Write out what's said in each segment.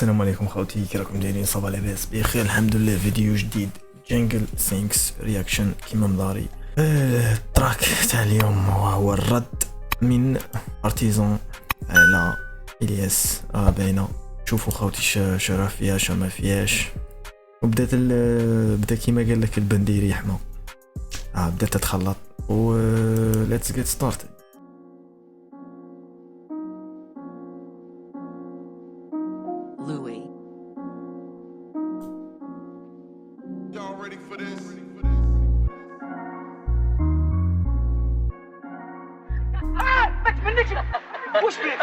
السلام عليكم خوتي، كي راكم دايرين؟ صباح لاباس بخير الحمد لله. فيديو جديد جانجل سينكس رياكشن كيما مداري. التراك تاع اليوم هو الرد من ارتيزون على الياس. باينه، شوفوا خوتي شرا فيها شا ما فيهاش. وبدات بدا كيما قال لك البندير يحمى. بدات تتخلط و ليتس جيت ستارتد. Louis. Y'all ready for this? ما تمنيش وش بيك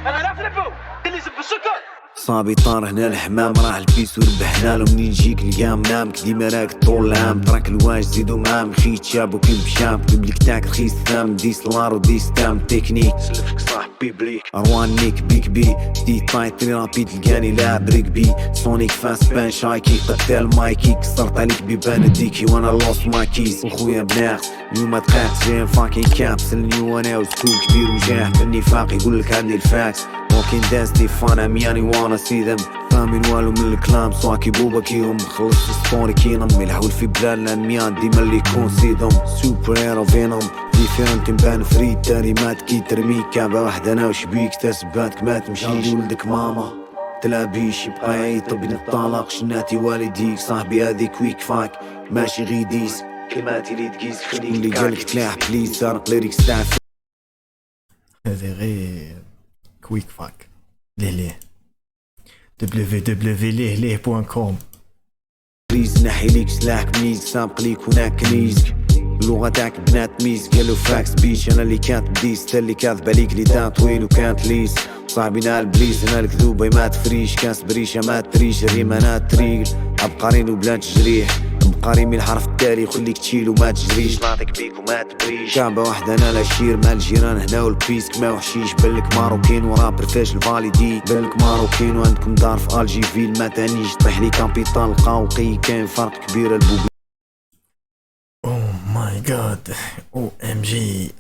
انا نفلبو اللي يزب السكر صابي طار هنا الحمام راه البيس وربحنا له. منين نجيك نلقى منامك ديما راك طول العام. تراك الواج زيدو معام خيت شاب وكيم بشام. قبلك تاك رخيص ثام ديس لار وديس تام تكنيك سلفك صاحبي بليك اروانيك بيك بي دي تايت تري رابيد تلقاني لاعب ركبي. سونيك فاس بان شايكي قتال مايكي كسرت عليك بيبان ديكي وانا لوس ماكيز. وخويا بناخ اليوم تقاعد جيم فاكين كابسلني وانا وسكول كبير وجاه بالنفاق يقولك عندي الفاكس. وكين دانس دي فانا مياني وانا سيدم فاهمين والو من الكلام. سواكي بوبا كيهم خلص سبوري كي نمي الحول في بلاد لانميان ديما اللي يكون سيدهم. سوبر هيرو فينوم ديفيرنت نبان فريد تاريمات كي ترميك كعبة واحدة انا وشبيك تسباتك ما تمشيش. ولدك ماما تلابيش يبقى يعيط بين الطلاق. شناتي والديك صاحبي هذيك ويك فاك ماشي غيديس كلماتي اللي تقيس خليك اللي جالك تلاح بليز سارق ليريكس تاع هذه غير كويك فاك ليه www.lيه.com. بليز نحي ليك سلاحك ميز سابق ليك هناك كنيزك. اللغة تاعك بنات ميز قالو فاكس بيش انا اللي كانت بديس تا اللي كاذب عليك اللي دان طويل وكانت ليس. صاحبي نال بليس انا الكذوبة ما تفريش كاس بريشة ما تريش الريمانات تريل عبقرين وبلا تجريح. بقاري من الحرف التالي خليك تشيل وما تجريش. نعطيك بيك وما تبريش كعبة واحدة انا لا شير مال الجيران هنا والبيسك ما وحشيش. بلك ماروكين ورابر فاش الفاليدي بلك ماروكين وعندكم دار في الجي فيل ما تانيش طيح لي كابيتال قاوقي كاين فرق كبير البوبي. اوه ماي جاد او ام جي.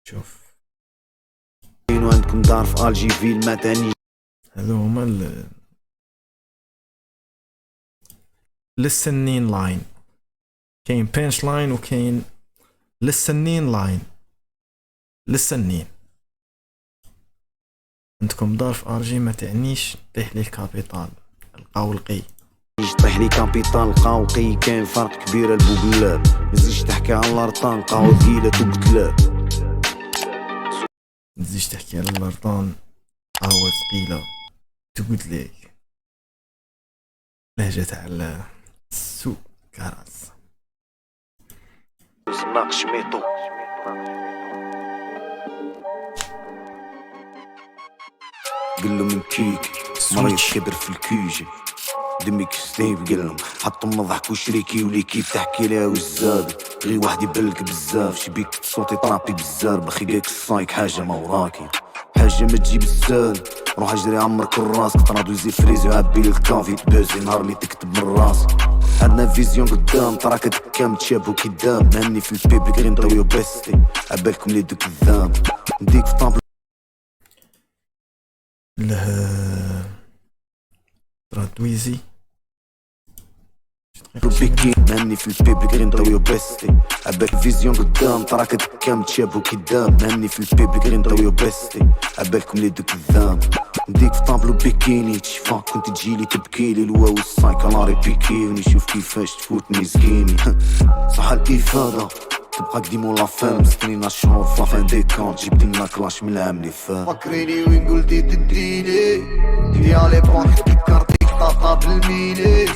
شوف وعندكم دار في الجي فيل ما تانيش. هذو هما للسنين لاين. كاين بانش لاين وكاين للسنين لاين. للسنين عندكم دار في ارجي ما تعنيش طيح لي الكابيتال القاولقي. طيح لي كابيتال قاوقي كاين فرق كبير البوبلاب. مزيش تحكي على الارطان قاو ثقيلة وقتلاب. مزيش تحكي على الارطان قهوة ثقيلة تقول لك لهجة تاع السوق كراس. سماق شميطو قلو من كيك مريض كبر في الكوجي دمك سنيب قلهم حطم نضحك وشريكي وليكي تحكي لها وزاد غير واحد يبلك بزاف شبيك صوتي طرابي بزار بخيقك الصايك حاجة ما وراكي حاجة ما تجيب الزاد روح اجري عمرك الراس قطرات وزي فريزي وعبي الكافي تبازي نهار اللي تكتب من الراس. عندنا فيزيون قدام تراك دكام تشابو كداب مهني في البيبليك غير نطويو بستي عبالكم لي دو كذاب نديك في طابل له ترادويزي بيكي مهني في البيبليك غير نطويو بستي عبالك فيزيون قدام تراك دكام تشابو كداب مهني في البيبليك غير نطويو بستي عبالكم لي دو كذاب نديك في طابلو بيكيني تشفاك كنت تجيلي تبكيلي الواو السايكالاري بيكيوني شوف كيفاش تفوتني زكيني صح الافادة تبقاك ديمو لافام سنين الشهور في لافان ديكور جبت لنا كلاش من العام اللي فات. فكريني وين قلتي تديني يا لي بون فكرتيك طاطا بالميلي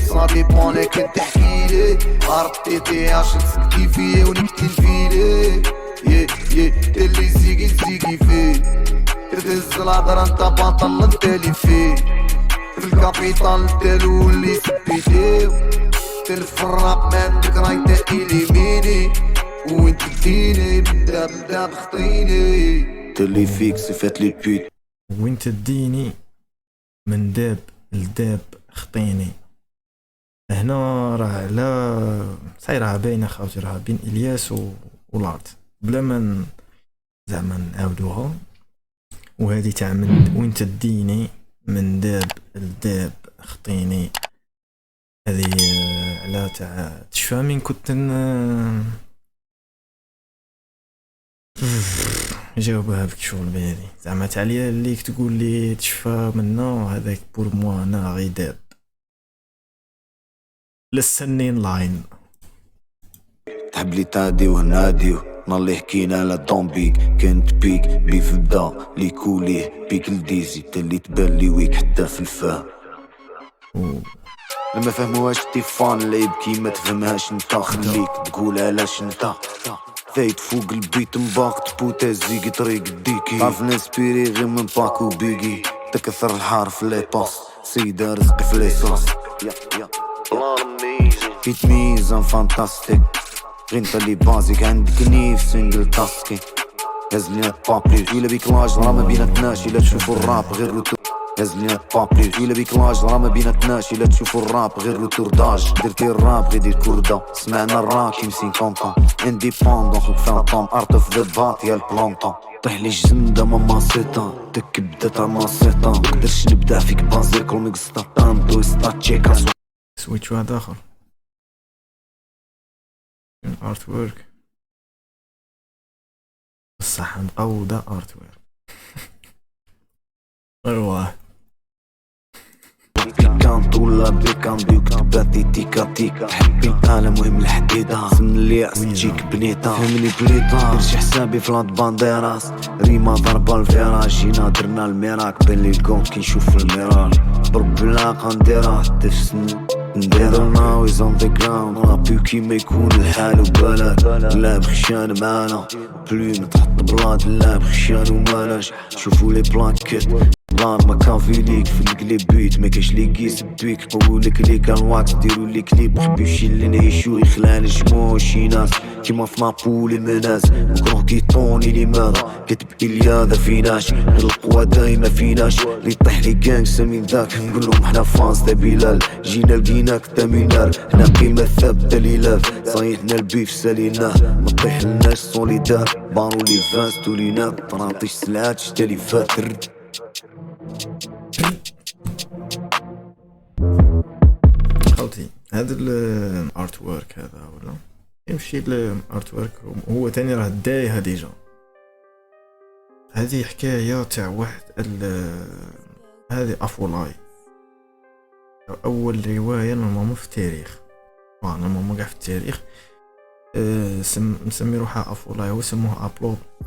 صادي بوني كنت تحكيلي عرفتي عشان سكتي فيا ونكتي الفيلي اللي زيقي فيه تهز الهضرة انت بطل انت اللي فيه في الكابيتال دالو اللي سبيتيو تلف الراب ماتك راي تاقيلي ميني وانت تديني بدا بخطيني تلي فيك صفات لي بيت وين تديني من داب لداب خطيني. هنا راه لا صايرة باينة خاوتي، راه بين الياس والارت بلا ما زعما نعاودوها. وهذه تاع من وين تديني من داب لداب خطيني. هذه على تاع تشفى من كنت جاوبها بك شغل بهذه زعما تاع اللي تقول لي تشفى منا هذاك بور موا انا غي داب للسنين لاين. تحب لي تادي وناديو نالي حكينا لا طومبيك كنت بيك بيف بدا لي كوليه بيك لديزي تالي تبان لي ويك حتى في الفهم. لما فهموهاش تيفان اللي يبكي ما تفهمهاش نتا خليك تقول علاش نتا ثايت فوق البيت مباقت بوتازيكي طريق الديكي تعرف نسبيري غير من باكو بيجي تكثر الحار في لي باس سيدة رزقي في لي صوص بيت ميزان فانتاستيك غير نتا لي بازيك عندك نيف سنجل تاسكي هزلنا بابلي ويلا بيك لاج راه ما بيناتناش الا تشوفو الراب غير روتو هزلنا بابلي ويلا بيك لاج راه ما بيناتناش الا تشوفو الراب غير روتور داج درتي الراب غير دير كوردا سمعنا الراب كيمسين كونطون انديبوندون خوك فانطوم ارت اوف ذا بات يا البلونطون طيح لي جزمدة ماما سيطان تك بدا تاع ما سيطان مقدرش نبدا فيك بازير كل ميكستا طاندو يستا تشيكا سويتش واحد اخر ارت وورك بصح مقودة ارت وورك ارواه كانت ولا بيكاندي وكتباتي تيكا تيكا حبي انا مهم الحديدة سمن الياس تجيك بنيتا فهمني بليطا درش حسابي في لاد بانديراس ريما ضربة الفيراج جينا درنا الميراك بين لي الكون كي نشوف الميرار ضرب بلاقة نديرها حتى في سن نديرو ناويز اون ذا جراوند رابيو كيما يكون الحال وبلاد لا بخشان معانا بلوم تحط بلاد لا بخشان ومالاش شوفوا لي بلاكيت بلان ماكافيليك في الكليبيت ما كاش لي كيس بدويك قولك لي كان واكس ديروا لي كليب حبي شي اللي نعيشو يخلع نجمو شي ناس كيما في نابولي مناس مكروه كيطوني لماذا كتب إلياذا فيناش القوة دايما فيناش اللي طيح لي كانكسا من ذاك نقولهم حنا فانس تا بلال جينا لقيناك تا مينار حنا قيمة ثابتة ليلاف صايتنا البيف ساليناه مطيح لناش سوليدار بارو لي فاس تولينات طراطيش سلعات شتالي فاتر خلطي هذا الارت وورك هذا ولا يمشي الارت وورك هو تاني راه دايها ديجا. هذه حكايه تاع واحد هذه افولاي اول روايه نورمالمون في التاريخ نورمالمون كاع في التاريخ مسمي روحها افولاي هو سموه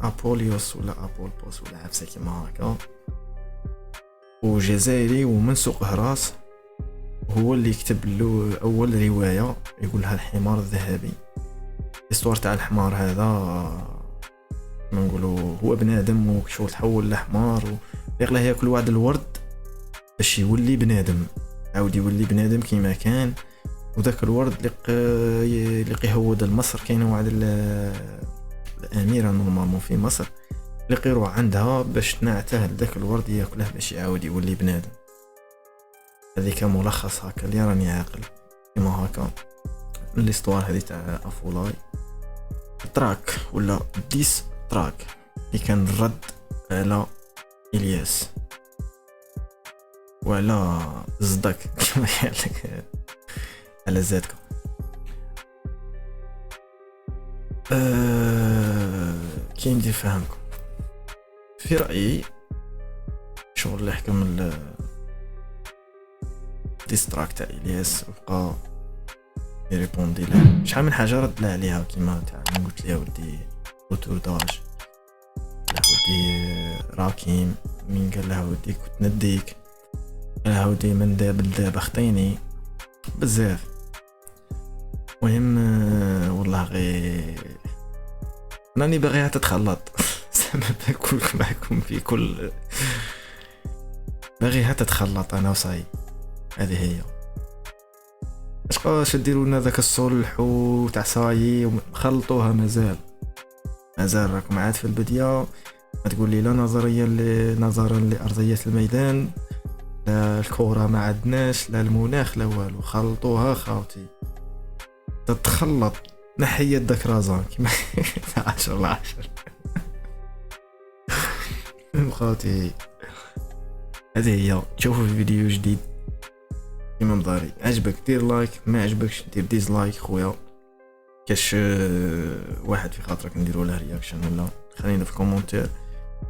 ابوليوس ولا ابولبوس ولا عفسه كيما هكا وجزائري ومن سوق هراس هو اللي كتب له اول روايه يقولها الحمار الذهبي. الاسطوره تاع الحمار هذا ما نقولوا هو بنادم وشغل تحول لحمار ويقله ياكل واحد الورد باش يولي بنادم عاود يولي بنادم كيما كان وذاك الورد لقي هو د مصر كاينه واحد الاميره نورمالمون في مصر لقي يروح عندها باش تنعته ذاك الورد ياكله باش يعاود يولي بنادم. هذيك ملخص هكا اللي راني عاقل كيما هكا من الاستوار هذه تاع افولاي. تراك ولا ديس تراك اللي كان الرد على الياس وعلى زدك كما قالك على زادك. كي ندير فهمكم في رأيي شغل اللي حكم ديستراك تاع الياس وبقى يريبوندي له شحال من حاجه رد له عليها كيما تاع قلت ليه ودي روتور داج لا ودي راكيم مين قال له ودي كنت نديك قال له ودي من داب لداب خطيني بزاف. المهم والله غير راني باغيها تتخلط بكل معكم في كل باغيها تتخلط انا وصاي. هذه هي اش ديروا لنا ذاك الصلح تاع صاي خلطوها مازال راكم عاد في البديه ما تقول لي لا نظريه نظرا لارضيه الميدان لا الكره ما عندناش لا المناخ لا والو خلطوها خاوتي تتخلط نحيت داك رازان كيما 10/10 خاوتي هذه هي، تشوفوا في فيديو جديد كيما مداري. عجبك دير لايك، ما عجبكش دير ديزلايك خويا. كاش واحد في خاطرك نديرو له رياكشن ولا خلينا في كومونتير.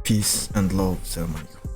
بيس اند لوف، السلام عليكم.